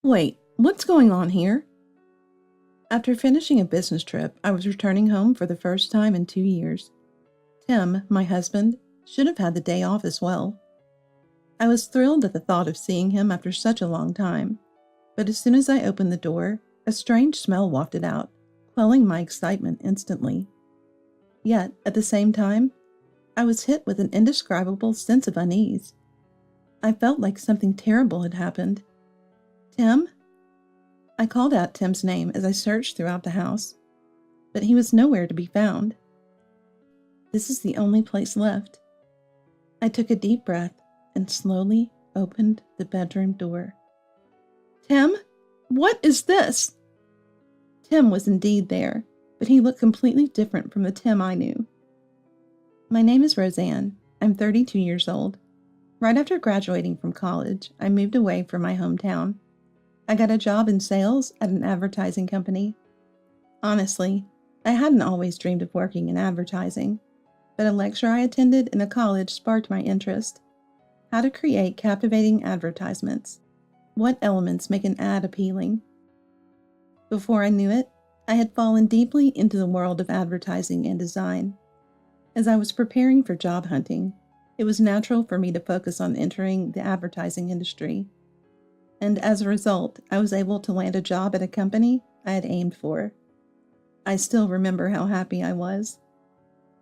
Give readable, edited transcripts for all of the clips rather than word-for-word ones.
Wait, what's going on here? After finishing a business trip, I was returning home for the first time in 2 years. Tim, my husband, should have had the day off as well. I was thrilled at the thought of seeing him after such a long time, but as soon as I opened the door, a strange smell wafted out, quelling my excitement instantly. Yet, at the same time, I was hit with an indescribable sense of unease. I felt like something terrible had happened. Tim? I called out Tim's name as I searched throughout the house, but he was nowhere to be found. This is the only place left. I took a deep breath and slowly opened the bedroom door. Tim? What is this? Tim was indeed there, but he looked completely different from the Tim I knew. My name is Roseanne. I'm 32 years old. Right after graduating from college, I moved away from my hometown. I got a job in sales at an advertising company. Honestly, I hadn't always dreamed of working in advertising, but a lecture I attended in a college sparked my interest. How to create captivating advertisements. What elements make an ad appealing? Before I knew it, I had fallen deeply into the world of advertising and design. As I was preparing for job hunting, it was natural for me to focus on entering the advertising industry. And as a result, I was able to land a job at a company I had aimed for. I still remember how happy I was.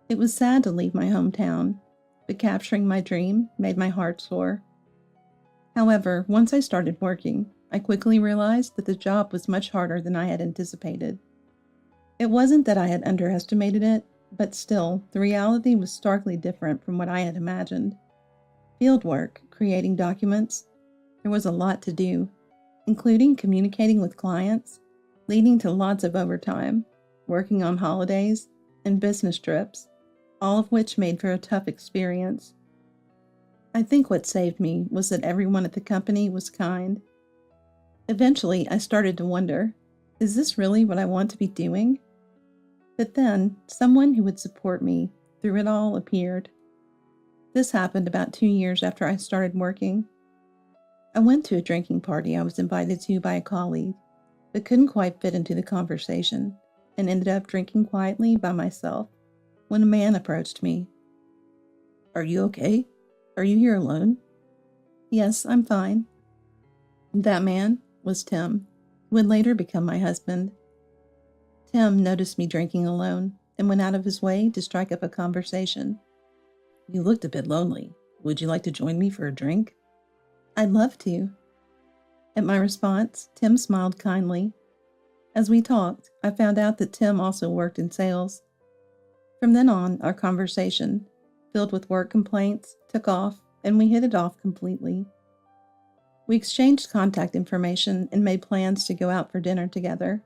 It was sad to leave my hometown, but capturing my dream made my heart soar. However, once I started working, I quickly realized that the job was much harder than I had anticipated. It wasn't that I had underestimated it, but still, the reality was starkly different from what I had imagined. Field work, creating documents, there was a lot to do, including communicating with clients, leading to lots of overtime, working on holidays, and business trips, all of which made for a tough experience. I think what saved me was that everyone at the company was kind. Eventually, I started to wonder, is this really what I want to be doing? But then, someone who would support me through it all appeared. This happened about 2 years after I started working. I went to a drinking party I was invited to by a colleague, but couldn't quite fit into the conversation, and ended up drinking quietly by myself when a man approached me. Are you okay? Are you here alone? Yes, I'm fine. That man was Tim, who would later become my husband. Tim noticed me drinking alone and went out of his way to strike up a conversation. You looked a bit lonely. Would you like to join me for a drink? I'd love to. At my response, Tim smiled kindly. As we talked, I found out that Tim also worked in sales. From then on, our conversation, filled with work complaints, took off, and we hit it off completely. We exchanged contact information and made plans to go out for dinner together.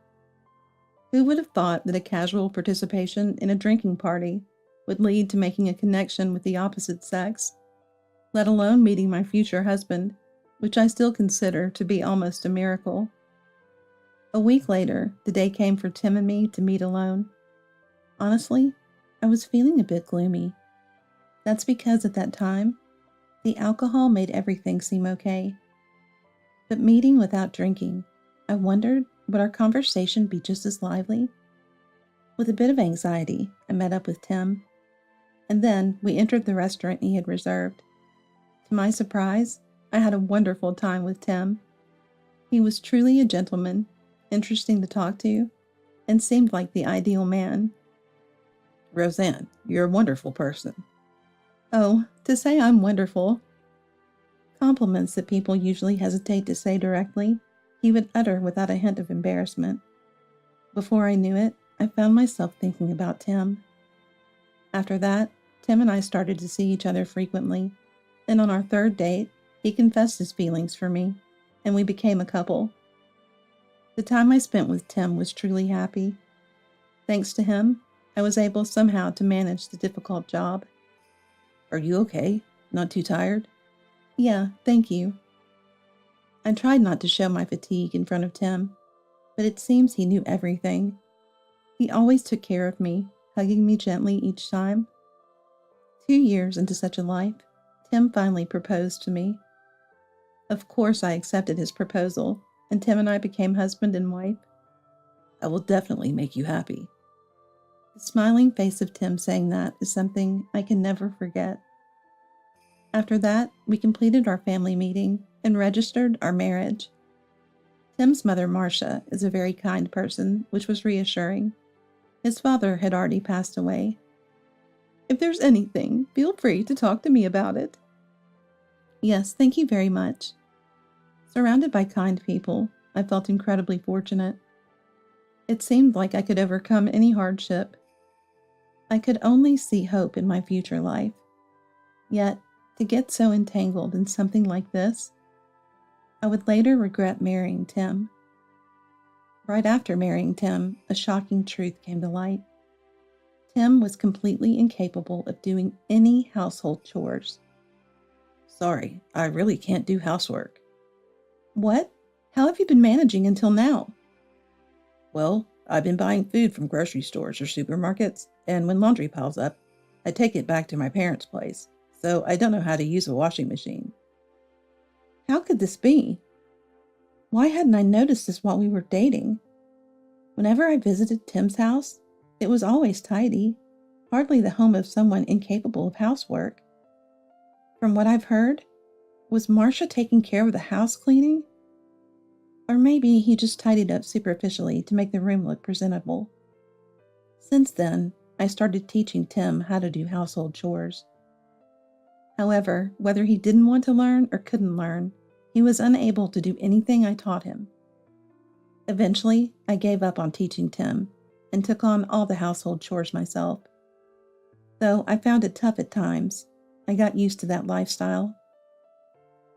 Who would have thought that a casual participation in a drinking party would lead to making a connection with the opposite sex, let alone meeting my future husband, which I still consider to be almost a miracle. A week later, the day came for Tim and me to meet alone. Honestly, I was feeling a bit gloomy. That's because at that time, the alcohol made everything seem okay. But meeting without drinking, I wondered, would our conversation be just as lively? With a bit of anxiety, I met up with Tim, and then we entered the restaurant he had reserved. To my surprise, I had a wonderful time with Tim. He was truly a gentleman, interesting to talk to, and seemed like the ideal man. Roseanne, you're a wonderful person. Oh, to say I'm wonderful. Compliments that people usually hesitate to say directly, he would utter without a hint of embarrassment. Before I knew it, I found myself thinking about Tim. After that, Tim and I started to see each other frequently, and on our third date, he confessed his feelings for me, and we became a couple. The time I spent with Tim was truly happy. Thanks to him, I was able somehow to manage the difficult job. Are you okay? Not too tired? Yeah, thank you. I tried not to show my fatigue in front of Tim, but it seems he knew everything. He always took care of me, hugging me gently each time. 2 years into such a life, Tim finally proposed to me. Of course I accepted his proposal, and Tim and I became husband and wife? I will definitely make you happy. The smiling face of Tim saying that is something I can never forget. After that, we completed our family meeting and registered our marriage. Tim's mother, Marcia, is a very kind person, which was reassuring. His father had already passed away. If there's anything, feel free to talk to me about it. Yes, thank you very much. Surrounded by kind people, I felt incredibly fortunate. It seemed like I could overcome any hardship. I could only see hope in my future life. Yet, to get so entangled in something like this, I would later regret marrying Tim. Right after marrying Tim, a shocking truth came to light. Tim was completely incapable of doing any household chores. Sorry, I really can't do housework. What? How have you been managing until now? Well, I've been buying food from grocery stores or supermarkets, and when laundry piles up, I take it back to my parents' place, so I don't know how to use a washing machine. How could this be? Why hadn't I noticed this while we were dating? Whenever I visited Tim's house, it was always tidy, hardly the home of someone incapable of housework. From what I've heard, was Marcia taking care of the house cleaning? Or maybe he just tidied up superficially to make the room look presentable. Since then, I started teaching Tim how to do household chores. However, whether he didn't want to learn or couldn't learn, he was unable to do anything I taught him. Eventually, I gave up on teaching Tim and took on all the household chores myself. Though I found it tough at times, I got used to that lifestyle.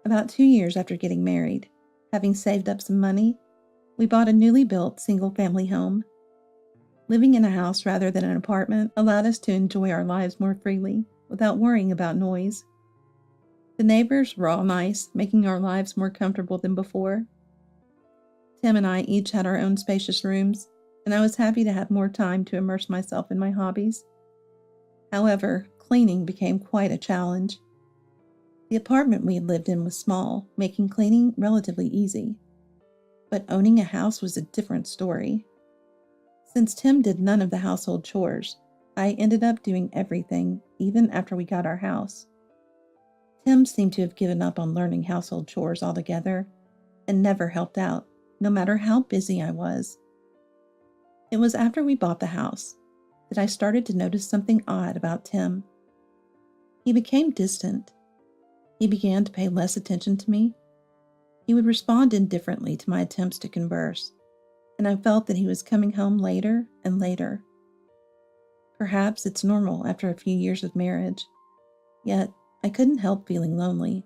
About 2 years after getting married, having saved up some money, we bought a newly built single-family home. Living in a house rather than an apartment allowed us to enjoy our lives more freely without worrying about noise. The neighbors were all nice, making our lives more comfortable than before. Tim and I each had our own spacious rooms, and I was happy to have more time to immerse myself in my hobbies. However, cleaning became quite a challenge. The apartment we had lived in was small, making cleaning relatively easy. But owning a house was a different story. Since Tim did none of the household chores, I ended up doing everything, even after we got our house. Tim seemed to have given up on learning household chores altogether, and never helped out, no matter how busy I was. It was after we bought the house that I started to notice something odd about Tim. He became distant. He began to pay less attention to me. He would respond indifferently to my attempts to converse, and I felt that he was coming home later and later. Perhaps it's normal after a few years of marriage, yet I couldn't help feeling lonely.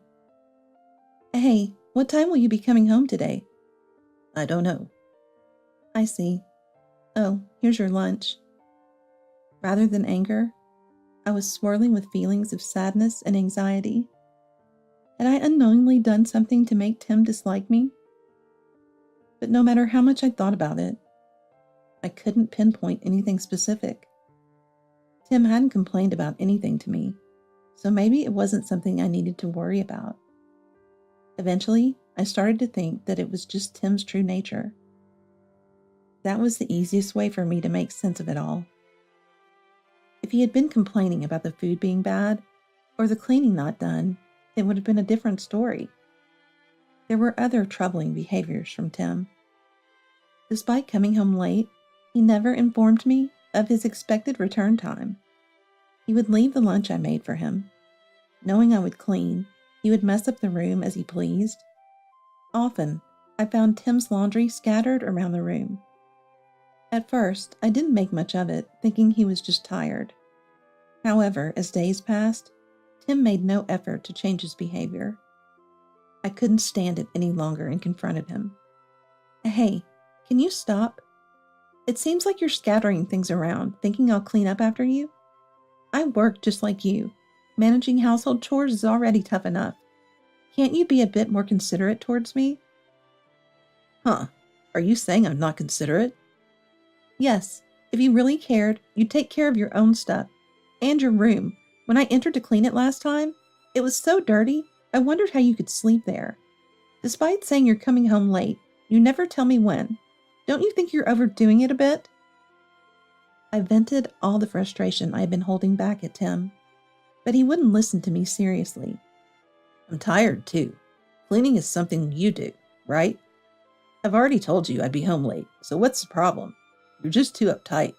Hey, what time will you be coming home today? I don't know. I see. Oh, here's your lunch. Rather than anger, I was swirling with feelings of sadness and anxiety. Had I unknowingly done something to make Tim dislike me? But no matter how much I thought about it, I couldn't pinpoint anything specific. Tim hadn't complained about anything to me, so maybe it wasn't something I needed to worry about. Eventually, I started to think that it was just Tim's true nature. That was the easiest way for me to make sense of it all. If he had been complaining about the food being bad, or the cleaning not done, it would have been a different story. There were other troubling behaviors from Tim. Despite coming home late, he never informed me of his expected return time. He would leave the lunch I made for him. Knowing I would clean, he would mess up the room as he pleased. Often, I found Tim's laundry scattered around the room. At first, I didn't make much of it, thinking he was just tired. However, as days passed, Tim made no effort to change his behavior. I couldn't stand it any longer and confronted him. Hey, can you stop? It seems like you're scattering things around, thinking I'll clean up after you. I work just like you. Managing household chores is already tough enough. Can't you be a bit more considerate towards me? Huh, are you saying I'm not considerate? Yes, if you really cared, you'd take care of your own stuff. And your room. When I entered to clean it last time, it was so dirty, I wondered how you could sleep there. Despite saying you're coming home late, You never tell me when. Don't you think you're overdoing it a bit? I vented all the frustration I had been holding back at Tim, but he wouldn't listen to me seriously. I'm tired, too. Cleaning is something you do, right? I've already told you I'd be home late, so what's the problem? You're just too uptight.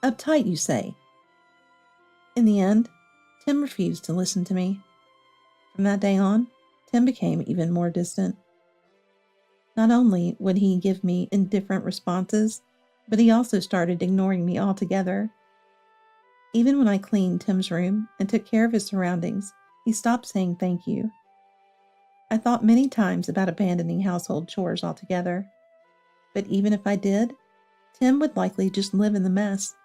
Uptight, you say? In the end, Tim refused to listen to me. From that day on, Tim became even more distant. Not only would he give me indifferent responses, but he also started ignoring me altogether. Even when I cleaned Tim's room and took care of his surroundings, he stopped saying thank you. I thought many times about abandoning household chores altogether, but even if I did, Tim would likely just live in the mess.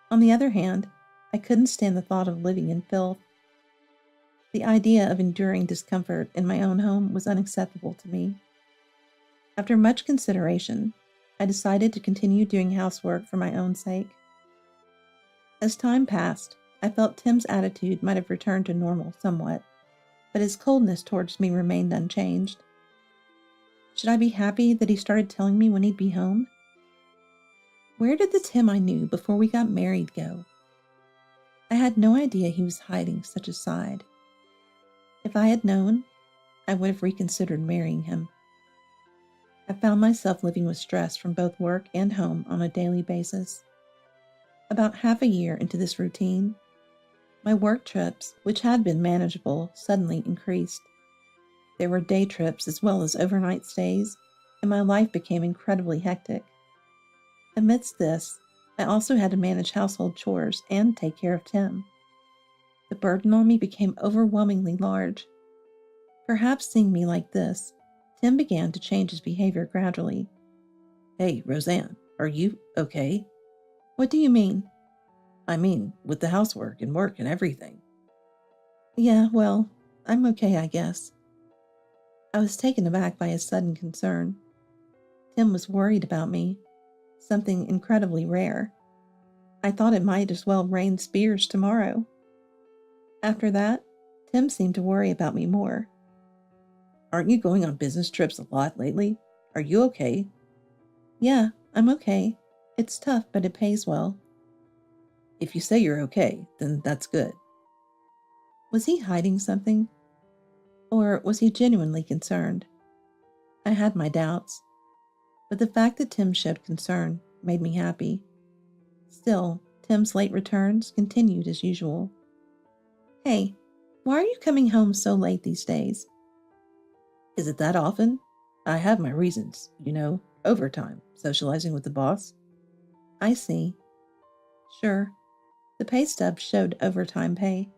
On the other hand, I couldn't stand the thought of living in filth. The idea of enduring discomfort in my own home was unacceptable to me. After much consideration, I decided to continue doing housework for my own sake. As time passed, I felt Tim's attitude might have returned to normal somewhat, but his coldness towards me remained unchanged. Should I be happy that he started telling me when he'd be home? Where did the Tim I knew before we got married go? I had no idea he was hiding such a side. If I had known, I would have reconsidered marrying him. I found myself living with stress from both work and home on a daily basis. About half a year into this routine, my work trips, which had been manageable, suddenly increased. There were day trips as well as overnight stays, and my life became incredibly hectic. Amidst this, I also had to manage household chores and take care of Tim. The burden on me became overwhelmingly large. Perhaps seeing me like this, Tim began to change his behavior gradually. Hey, Roseanne, are you okay? What do you mean? I mean, with the housework and work and everything. Yeah, well, I'm okay, I guess. I was taken aback by his sudden concern. Tim was worried about me, something incredibly rare. I thought it might as well rain spears tomorrow. After that, Tim seemed to worry about me more. Aren't you going on business trips a lot lately? Are you okay? Yeah, I'm okay. It's tough, but it pays well. If you say you're okay, then that's good. Was he hiding something? Or was he genuinely concerned? I had my doubts, but the fact that Tim showed concern made me happy. Still, Tim's late returns continued as usual. Hey, why are you coming home so late these days? Is it that often? I have my reasons, overtime, socializing with the boss. I see. Sure. The pay stub showed overtime pay.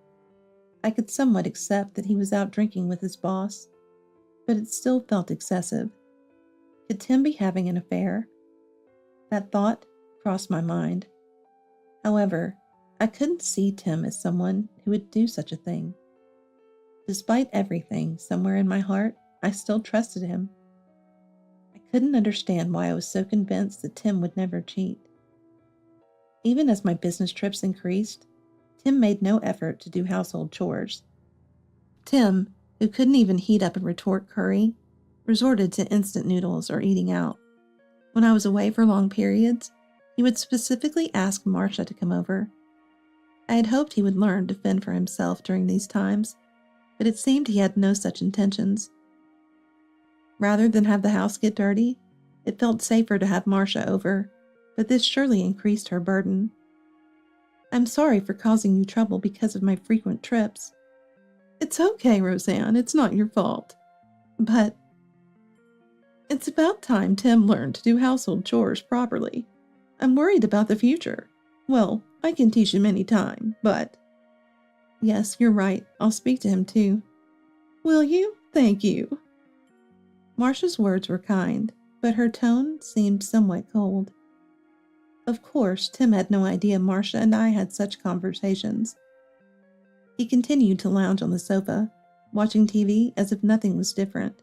I could somewhat accept that he was out drinking with his boss, but it still felt excessive. Could Tim be having an affair? That thought crossed my mind. However, I couldn't see Tim as someone who would do such a thing. Despite everything, somewhere in my heart, I still trusted him. I couldn't understand why I was so convinced that Tim would never cheat. Even as my business trips increased, Tim made no effort to do household chores. Tim, who couldn't even heat up a retort curry, resorted to instant noodles or eating out. When I was away for long periods, he would specifically ask Marcia to come over. I had hoped he would learn to fend for himself during these times, but it seemed he had no such intentions. Rather than have the house get dirty, it felt safer to have Marcia over, but this surely increased her burden. I'm sorry for causing you trouble because of my frequent trips. It's okay, Roseanne, it's not your fault. But it's about time Tim learned to do household chores properly. I'm worried about the future. Well, I can teach him any time, but... Yes, you're right. I'll speak to him too. Will you? Thank you. Marcia's words were kind, but her tone seemed somewhat cold. Of course, Tim had no idea Marcia and I had such conversations. He continued to lounge on the sofa, watching TV as if nothing was different.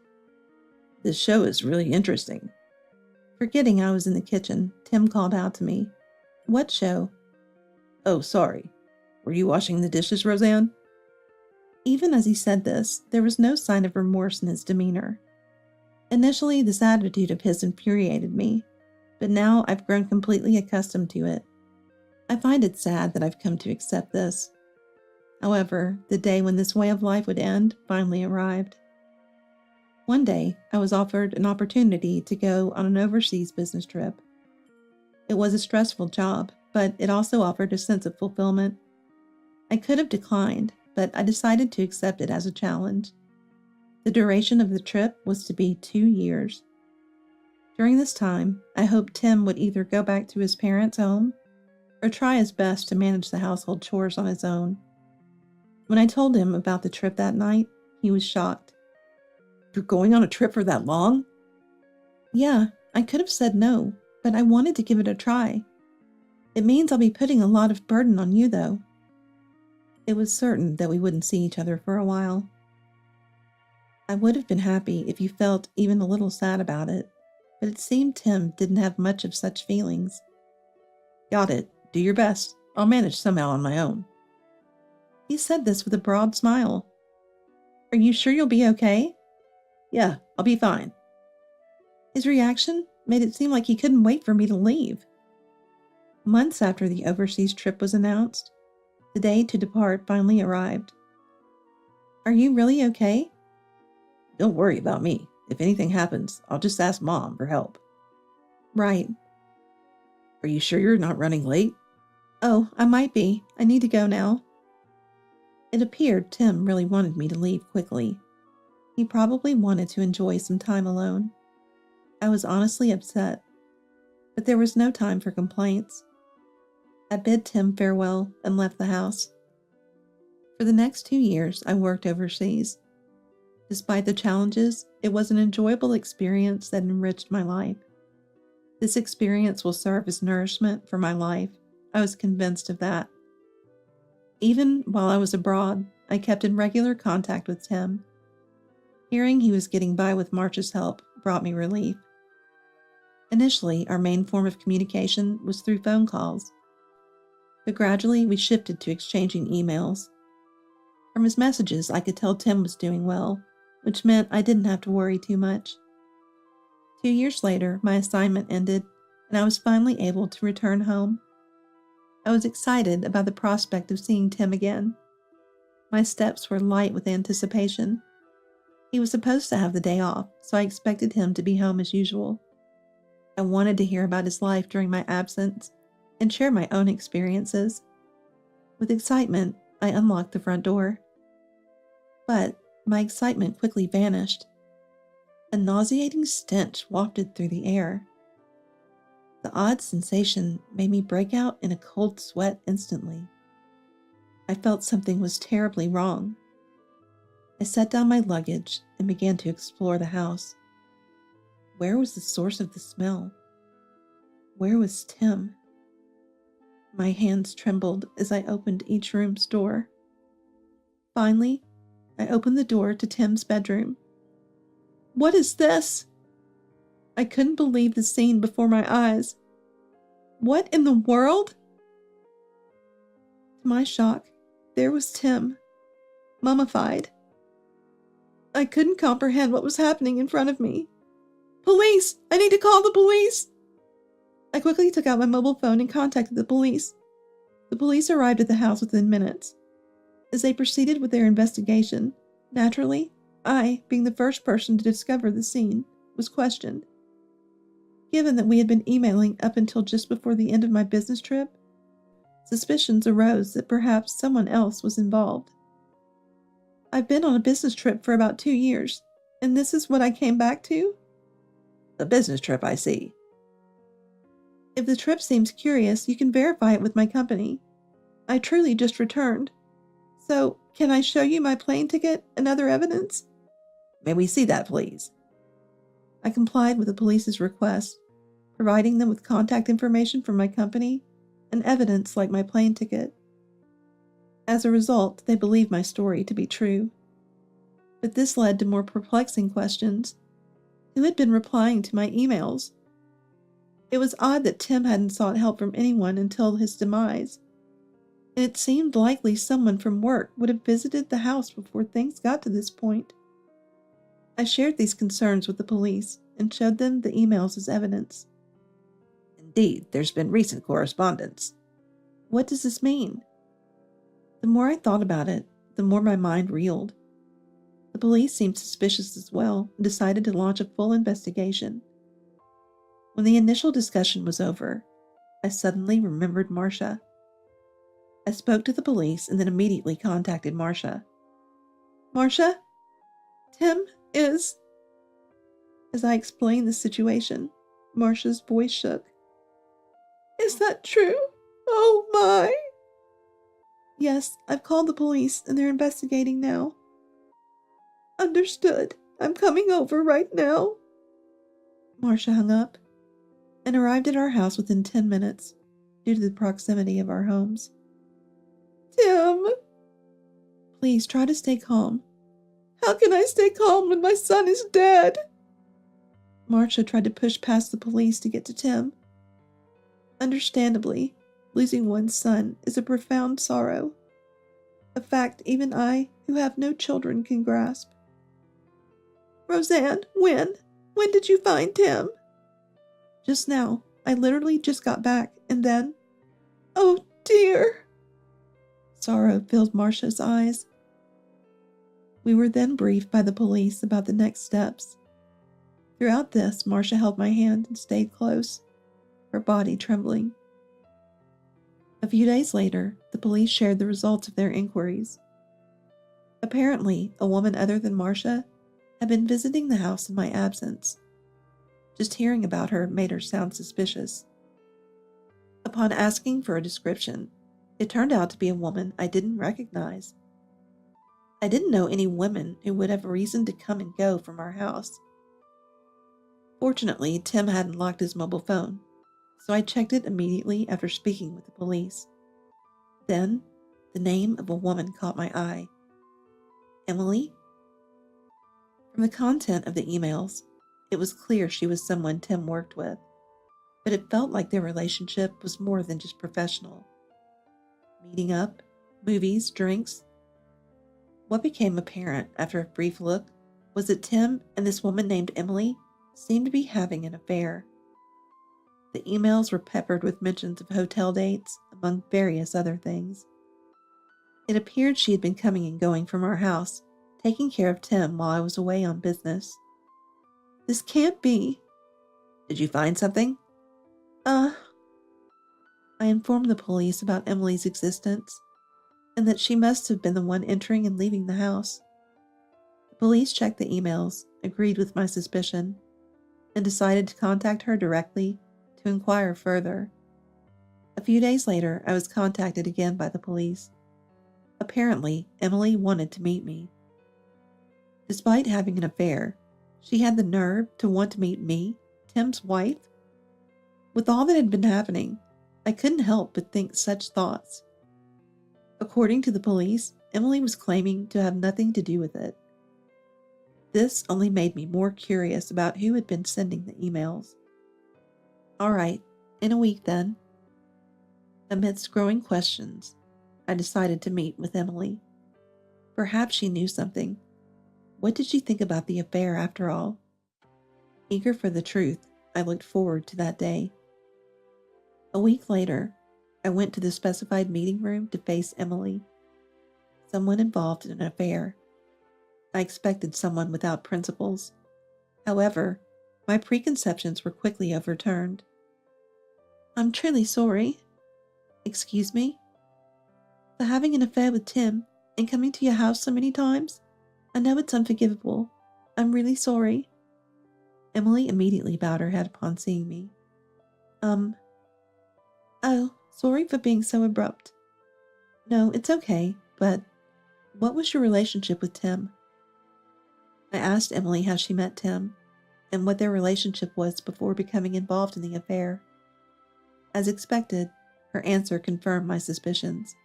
This show is really interesting. Forgetting I was in the kitchen, Tim called out to me. What show? Oh, sorry. Were you washing the dishes, Roseanne? Even as he said this, there was no sign of remorse in his demeanor. Initially, this attitude of his infuriated me, but now I've grown completely accustomed to it. I find it sad that I've come to accept this. However, the day when this way of life would end finally arrived. One day, I was offered an opportunity to go on an overseas business trip. It was a stressful job, but it also offered a sense of fulfillment. I could have declined, but I decided to accept it as a challenge. The duration of the trip was to be 2 years. During this time, I hoped Tim would either go back to his parents' home or try his best to manage the household chores on his own. When I told him about the trip that night, he was shocked. "You're going on a trip for that long?" "Yeah, I could have said no, but I wanted to give it a try. It means I'll be putting a lot of burden on you, though." It was certain that we wouldn't see each other for a while. I would have been happy if you felt even a little sad about it, but it seemed Tim didn't have much of such feelings. "Got it. Do your best. I'll manage somehow on my own." He said this with a broad smile. "Are you sure you'll be okay?" "Yeah, I'll be fine." His reaction made it seem like he couldn't wait for me to leave. Months after the overseas trip was announced, the day to depart finally arrived. "Are you really okay?" "Don't worry about me. If anything happens, I'll just ask Mom for help." "Right." "Are you sure you're not running late?" "Oh, I might be. I need to go now." It appeared Tim really wanted me to leave quickly. He probably wanted to enjoy some time alone. I was honestly upset, but there was no time for complaints. I bid Tim farewell and left the house. For the next 2 years, I worked overseas. Despite the challenges, it was an enjoyable experience that enriched my life. This experience will serve as nourishment for my life. I was convinced of that. Even while I was abroad, I kept in regular contact with Tim. Hearing he was getting by with March's help brought me relief. Initially, our main form of communication was through phone calls, but gradually we shifted to exchanging emails. From his messages, I could tell Tim was doing well, which meant I didn't have to worry too much. 2 years later, my assignment ended, and I was finally able to return home. I was excited about the prospect of seeing Tim again. My steps were light with anticipation. He was supposed to have the day off, so I expected him to be home as usual. I wanted to hear about his life during my absence and share my own experiences. With excitement, I unlocked the front door. But my excitement quickly vanished. A nauseating stench wafted through the air. The odd sensation made me break out in a cold sweat instantly. I felt something was terribly wrong. I set down my luggage and began to explore the house. Where was the source of the smell? Where was Tim? My hands trembled as I opened each room's door. Finally, I opened the door to Tim's bedroom. What is this? I couldn't believe the scene before my eyes. What in the world? To my shock, there was Tim, mummified. I couldn't comprehend what was happening in front of me. Police! I need to call the police! I quickly took out my mobile phone and contacted the police. The police arrived at the house within minutes. As they proceeded with their investigation, naturally, I, being the first person to discover the scene, was questioned. Given that we had been emailing up until just before the end of my business trip, suspicions arose that perhaps someone else was involved. I've been on a business trip for about 2 years, and this is what I came back to? A business trip, I see. If the trip seems curious, you can verify it with my company. I truly just returned. So, can I show you my plane ticket and other evidence? May we see that, please? I complied with the police's request, providing them with contact information from my company and evidence like my plane ticket. As a result, they believed my story to be true. But this led to more perplexing questions. Who had been replying to my emails? It was odd that Tim hadn't sought help from anyone until his demise, and it seemed likely someone from work would have visited the house before things got to this point. I shared these concerns with the police and showed them the emails as evidence. Indeed, there's been recent correspondence. What does this mean? The more I thought about it, the more my mind reeled. The police seemed suspicious as well and decided to launch a full investigation. When the initial discussion was over, I suddenly remembered Marcia. I spoke to the police and then immediately contacted Marcia. Marcia, Tim is... As I explained the situation, Marcia's voice shook. Is that true? Oh my! Yes, I've called the police and they're investigating now. Understood. I'm coming over right now. Marcia hung up and arrived at our house within 10 minutes due to the proximity of our homes. Tim! Please try to stay calm. How can I stay calm when my son is dead? Marcia tried to push past the police to get to Tim. Understandably, losing one's son is a profound sorrow, a fact even I, who have no children, can grasp. Roseanne, when? When did you find Tim? Just now. I literally just got back, and then... Oh, dear! Sorrow filled Marcia's eyes. We were then briefed by the police about the next steps. Throughout this, Marcia held my hand and stayed close, her body trembling. A few days later, the police shared the results of their inquiries. Apparently, a woman other than Marcia had been visiting the house in my absence. Just hearing about her made her sound suspicious. Upon asking for a description, it turned out to be a woman I didn't recognize. I didn't know any women who would have reason to come and go from our house. Fortunately, Tim hadn't locked his mobile phone, so I checked it immediately after speaking with the police. Then, the name of a woman caught my eye. Emily? From the content of the emails, it was clear she was someone Tim worked with, but it felt like their relationship was more than just professional. Meeting up, movies, drinks. What became apparent after a brief look was that Tim and this woman named Emily seemed to be having an affair. The emails were peppered with mentions of hotel dates, among various other things. It appeared she had been coming and going from our house, taking care of Tim while I was away on business. This can't be. Did you find something? I informed the police about Emily's existence, and that she must have been the one entering and leaving the house. The police checked the emails, agreed with my suspicion, and decided to contact her directly to inquire further. A few days later, I was contacted again by the police. Apparently, Emily wanted to meet me. Despite having an affair, she had the nerve to want to meet me, Tim's wife. With all that had been happening, I couldn't help but think such thoughts. According to the police, Emily was claiming to have nothing to do with it. This only made me more curious about who had been sending the emails. All right, in a week then. Amidst growing questions, I decided to meet with Emily. Perhaps she knew something. What did she think about the affair after all? Eager for the truth, I looked forward to that day. A week later, I went to the specified meeting room to face Emily. Someone involved in an affair. I expected someone without principles. However, my preconceptions were quickly overturned. I'm truly sorry. Excuse me? For having an affair with Tim and coming to your house so many times? I know it's unforgivable. I'm really sorry. Emily immediately bowed her head upon seeing me. Oh, sorry for being so abrupt. No, it's okay, but what was your relationship with Tim? I asked Emily how she met Tim and what their relationship was before becoming involved in the affair. As expected, her answer confirmed my suspicions.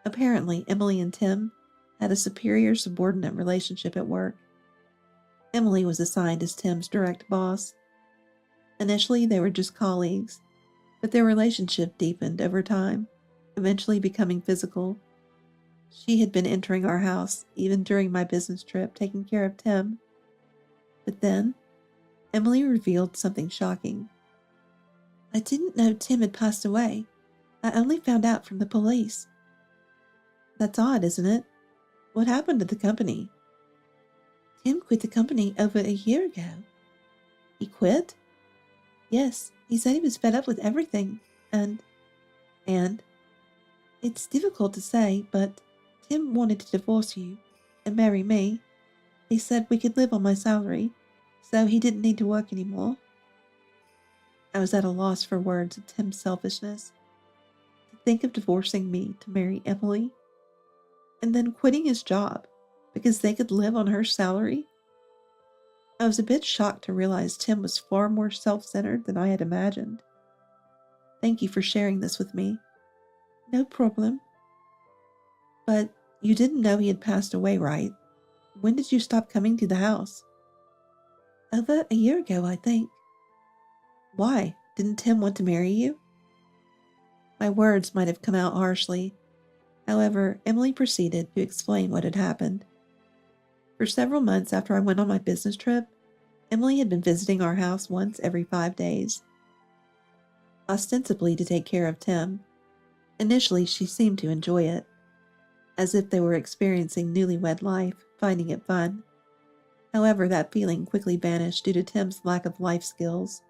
Apparently, Emily and Tim had a superior-subordinate relationship at work. Emily was assigned as Tim's direct boss. Initially, they were just colleagues, but their relationship deepened over time, eventually becoming physical. She had been entering our house, even during my business trip, taking care of Tim, But then, Emily revealed something shocking. I didn't know Tim had passed away. I only found out from the police. That's odd, isn't it? What happened to the company? Tim quit the company over a year ago. He quit? Yes, he said he was fed up with everything, and it's difficult to say, but Tim wanted to divorce you and marry me. He said we could live on my salary, so he didn't need to work anymore. I was at a loss for words at Tim's selfishness. To think of divorcing me to marry Emily, and then quitting his job because they could live on her salary. I was a bit shocked to realize Tim was far more self-centered than I had imagined. Thank you for sharing this with me. No problem. But you didn't know he had passed away, right? When did you stop coming to the house? Over a year ago, I think. Why? Didn't Tim want to marry you? My words might have come out harshly. However, Emily proceeded to explain what had happened. For several months after I went on my business trip, Emily had been visiting our house once every 5 days, ostensibly to take care of Tim. Initially, she seemed to enjoy it, as if they were experiencing newlywed life, finding it fun. However, that feeling quickly vanished due to Tim's lack of life skills.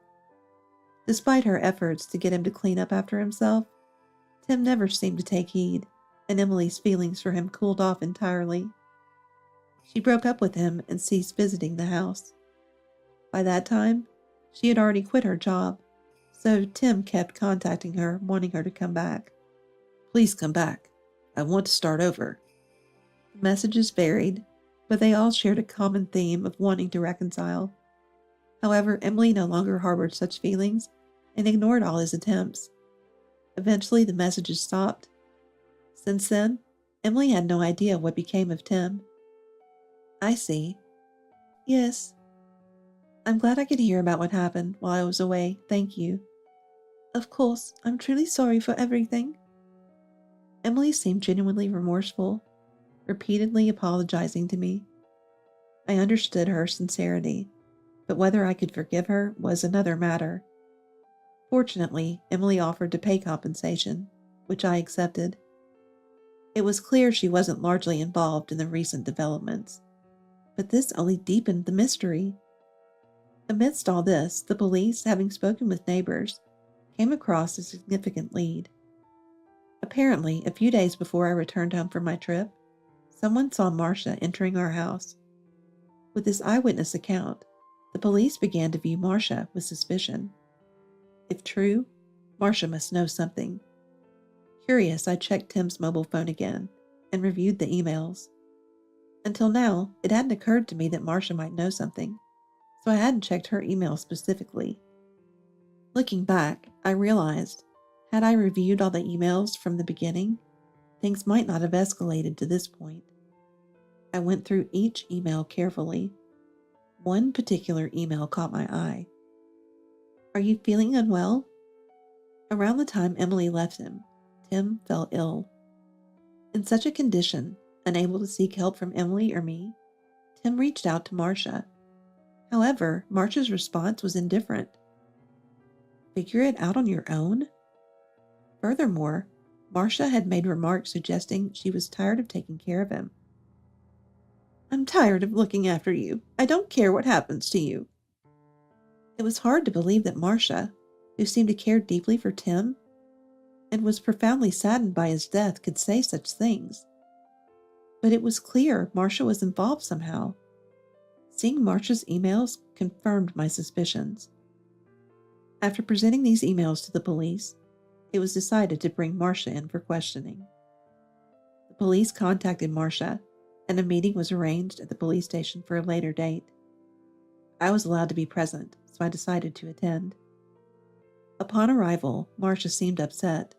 Despite her efforts to get him to clean up after himself, Tim never seemed to take heed, and Emily's feelings for him cooled off entirely. She broke up with him and ceased visiting the house. By that time, she had already quit her job, so Tim kept contacting her, wanting her to come back. Please come back. I want to start over. The messages varied, but they all shared a common theme of wanting to reconcile. However, Emily no longer harbored such feelings and ignored all his attempts. Eventually, the messages stopped. Since then, Emily had no idea what became of Tim. I see. Yes. I'm glad I could hear about what happened while I was away, thank you. Of course, I'm truly sorry for everything. Emily seemed genuinely remorseful, repeatedly apologizing to me. I understood her sincerity, but whether I could forgive her was another matter. Fortunately, Emily offered to pay compensation, which I accepted. It was clear she wasn't largely involved in the recent developments, but this only deepened the mystery. Amidst all this, the police, having spoken with neighbors, came across a significant lead. Apparently, a few days before I returned home from my trip, someone saw Marcia entering our house. With this eyewitness account, the police began to view Marcia with suspicion. If true, Marcia must know something. Curious, I checked Tim's mobile phone again and reviewed the emails. Until now, it hadn't occurred to me that Marcia might know something, so I hadn't checked her email specifically. Looking back, I realized, had I reviewed all the emails from the beginning, things might not have escalated to this point. I went through each email carefully. One particular email caught my eye. Are you feeling unwell? Around the time Emily left him, Tim fell ill. In such a condition, unable to seek help from Emily or me, Tim reached out to Marcia. However, Marcia's response was indifferent. Figure it out on your own? Furthermore, Marcia had made remarks suggesting she was tired of taking care of him. I'm tired of looking after you. I don't care what happens to you. It was hard to believe that Marcia, who seemed to care deeply for Tim and was profoundly saddened by his death, could say such things. But it was clear Marcia was involved somehow. Seeing Marcia's emails confirmed my suspicions. After presenting these emails to the police, it was decided to bring Marcia in for questioning. The police contacted Marcia, and a meeting was arranged at the police station for a later date. I was allowed to be present, so I decided to attend. Upon arrival, Marcia seemed upset.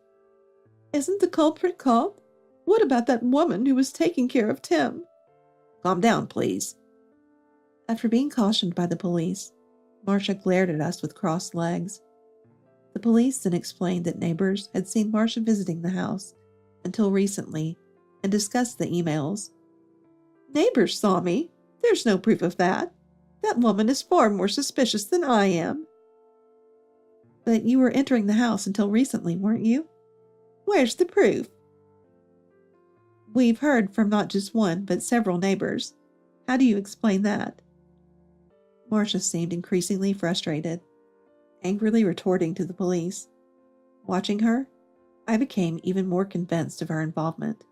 Isn't the culprit caught? What about that woman who was taking care of Tim? Calm down, please. After being cautioned by the police, Marcia glared at us with crossed legs. The police then explained that neighbors had seen Marcia visiting the house until recently and discussed the emails. Neighbors saw me. There's no proof of that. That woman is far more suspicious than I am. But you were entering the house until recently, weren't you? Where's the proof? We've heard from not just one, but several neighbors. How do you explain that? Marcia seemed increasingly frustrated, angrily retorting to the police. Watching her, I became even more convinced of her involvement.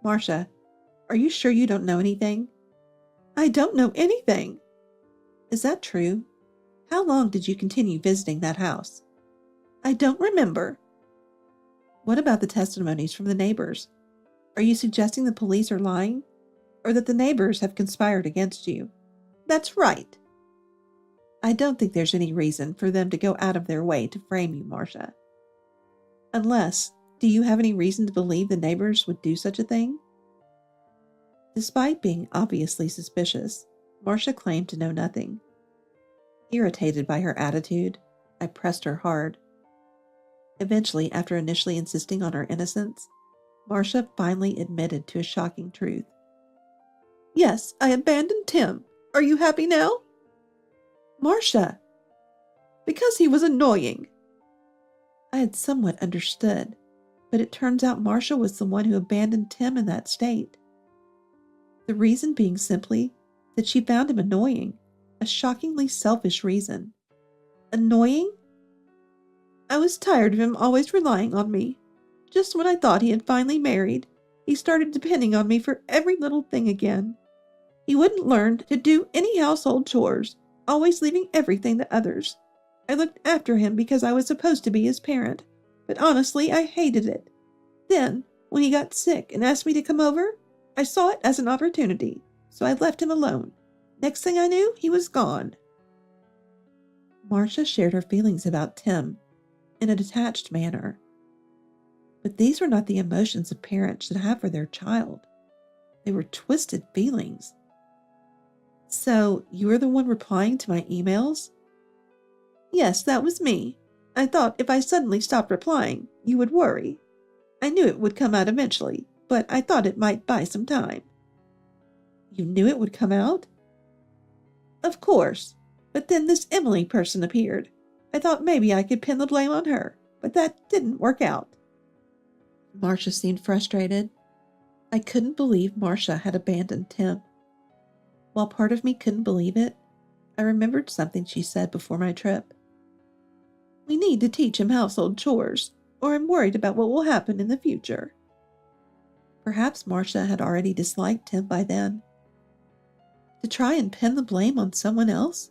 Marcia, are you sure you don't know anything? I don't know anything. Is that true? How long did you continue visiting that house? I don't remember. What about the testimonies from the neighbors? Are you suggesting the police are lying? Or that the neighbors have conspired against you? That's right. I don't think there's any reason for them to go out of their way to frame you, Marcia. Unless, do you have any reason to believe the neighbors would do such a thing? Despite being obviously suspicious, Marcia claimed to know nothing. Irritated by her attitude, I pressed her hard. Eventually, after initially insisting on her innocence, Marcia finally admitted to a shocking truth. Yes, I abandoned Tim. Are you happy now? Marcia! Because he was annoying. I had somewhat understood, but it turns out Marcia was the one who abandoned Tim in that state. The reason being simply that she found him annoying, a shockingly selfish reason. Annoying? I was tired of him always relying on me. Just when I thought he had finally married, he started depending on me for every little thing again. He wouldn't learn to do any household chores, always leaving everything to others. I looked after him because I was supposed to be his parent, but honestly, I hated it. Then, when he got sick and asked me to come over, I saw it as an opportunity, so I left him alone. Next thing I knew, he was gone. Marcia shared her feelings about Tim in a detached manner. But these were not the emotions a parent should have for their child. They were twisted feelings. So, you were the one replying to my emails? Yes, that was me. I thought if I suddenly stopped replying, you would worry. I knew it would come out eventually, but I thought it might buy some time. You knew it would come out? Of course. But then this Emily person appeared. I thought maybe I could pin the blame on her, but that didn't work out. Marcia seemed frustrated. I couldn't believe Marcia had abandoned Tim. While part of me couldn't believe it, I remembered something she said before my trip. We need to teach him household chores, or I'm worried about what will happen in the future. Perhaps Marcia had already disliked Tim by then. To try and pin the blame on someone else?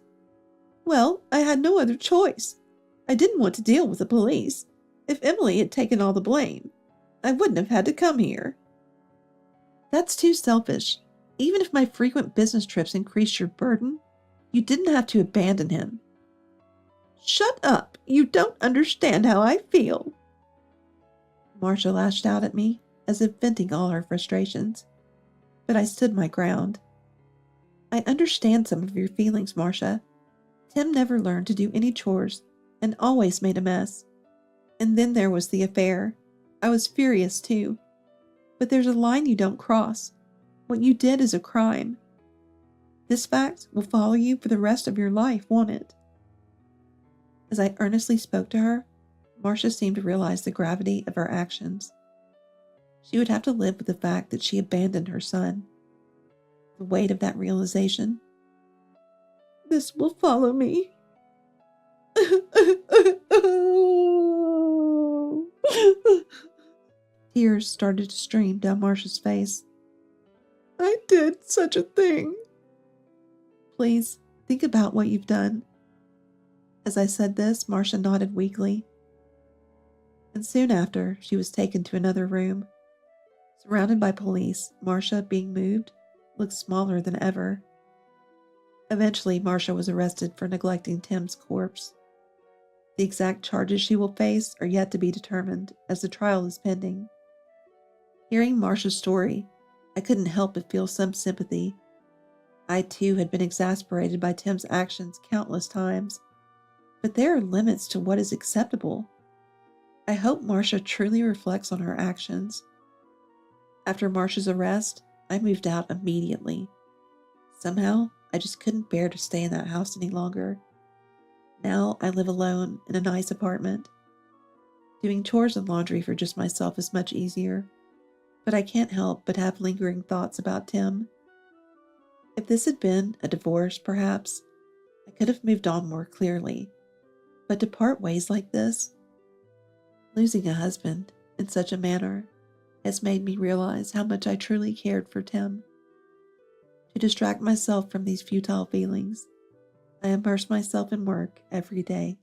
Well, I had no other choice. I didn't want to deal with the police. If Emily had taken all the blame, I wouldn't have had to come here. That's too selfish. Even if my frequent business trips increased your burden, you didn't have to abandon him. Shut up! You don't understand how I feel. Marcia lashed out at me, as if venting all her frustrations. But I stood my ground. I understand some of your feelings, Marcia. Tim never learned to do any chores and always made a mess. And then there was the affair. I was furious too. But there's a line you don't cross. What you did is a crime. This fact will follow you for the rest of your life, won't it? As I earnestly spoke to her, Marcia seemed to realize the gravity of her actions. She would have to live with the fact that she abandoned her son. The weight of that realization. This will follow me. Tears started to stream down Marcia's face. I did such a thing. Please, think about what you've done. As I said this, Marcia nodded weakly. And soon after, she was taken to another room. Surrounded by police, Marcia, being moved, looked smaller than ever. Eventually, Marcia was arrested for neglecting Tim's corpse. The exact charges she will face are yet to be determined, as the trial is pending. Hearing Marcia's story, I couldn't help but feel some sympathy. I too had been exasperated by Tim's actions countless times, but there are limits to what is acceptable. I hope Marcia truly reflects on her actions. After Marcia's arrest, I moved out immediately. Somehow, I just couldn't bear to stay in that house any longer. Now I live alone in a nice apartment. Doing chores and laundry for just myself is much easier, but I can't help but have lingering thoughts about Tim. If this had been a divorce, perhaps, I could have moved on more clearly. But to part ways like this, losing a husband in such a manner, has made me realize how much I truly cared for Tim. To distract myself from these futile feelings, I immerse myself in work every day.